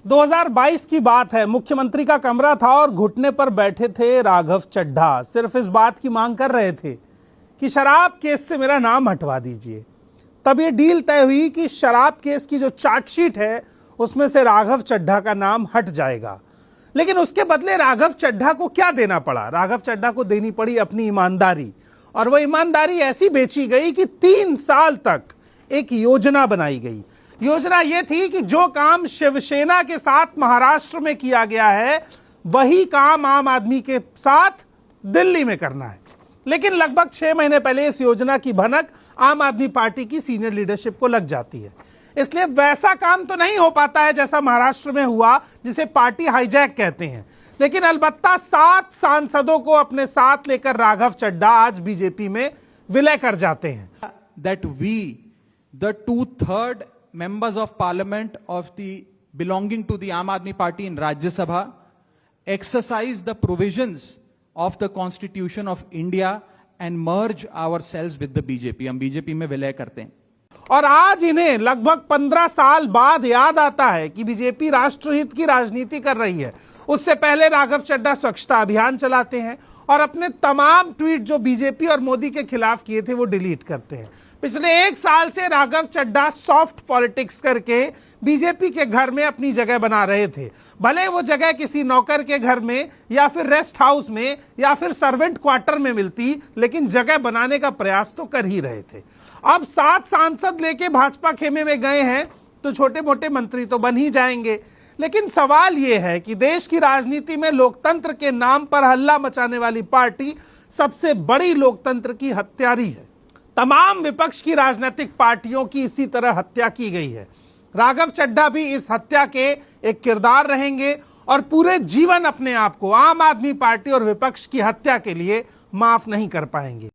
2022 की बात है। मुख्यमंत्री का कमरा था और घुटने पर बैठे थे राघव चड्ढा। सिर्फ इस बात की मांग कर रहे थे कि शराब केस से मेरा नाम हटवा दीजिए। तब ये डील तय हुई कि शराब केस की जो चार्जशीट है उसमें से राघव चड्ढा का नाम हट जाएगा। लेकिन उसके बदले राघव चड्ढा को क्या देना पड़ा? राघव चड्ढा को देनी पड़ी अपनी ईमानदारी, और वह ईमानदारी ऐसी बेची गई कि 3 साल तक एक योजना बनाई गई। योजना यह थी कि जो काम शिवसेना के साथ महाराष्ट्र में किया गया है वही काम आम आदमी के साथ दिल्ली में करना है। लेकिन लगभग 6 महीने पहले इस योजना की भनक आम आदमी पार्टी की सीनियर लीडरशिप को लग जाती है। इसलिए वैसा काम तो नहीं हो पाता है जैसा महाराष्ट्र में हुआ, जिसे पार्टी हाईजैक कहते हैं। लेकिन अलबत्ता 7 सांसदों को अपने साथ लेकर राघव चड्ढा आज बीजेपी में विलय कर जाते हैं। That we, the 2/3 members of parliament of the belonging to the Aam Aadmi Party in Rajya Sabha, exercise the provisions of the Constitution of India and merge ourselves with the BJP. हम BJP में विलय करते हैं। और आज इन्हें लगभग 15 साल बाद याद आता है कि बीजेपी राष्ट्रहित की राजनीति कर रही है। उससे पहले राघव चड्ढा स्वच्छता अभियान चलाते हैं और अपने तमाम ट्वीट जो बीजेपी और मोदी के खिलाफ किए थे वो डिलीट करते हैं। पिछले 1 साल से राघव चड्ढा सॉफ्ट पॉलिटिक्स करके बीजेपी के घर में अपनी जगह बना रहे थे। भले वो जगह किसी नौकर के घर में या फिर रेस्ट हाउस में या फिर सर्वेंट क्वार्टर में मिलती, लेकिन जगह बनाने का प्रयास तो कर ही रहे थे। अब 7 सांसद लेके भाजपा खेमे में गए हैं तो छोटे मोटे मंत्री तो बन ही जाएंगे। लेकिन सवाल यह है कि देश की राजनीति में लोकतंत्र के नाम पर हल्ला मचाने वाली पार्टी सबसे बड़ी लोकतंत्र की हत्यारी है। तमाम विपक्ष की राजनीतिक पार्टियों की इसी तरह हत्या की गई है। राघव चड्ढा भी इस हत्या के एक किरदार रहेंगे और पूरे जीवन अपने आप को आम आदमी पार्टी और विपक्ष की हत्या के लिए माफ नहीं कर पाएंगे।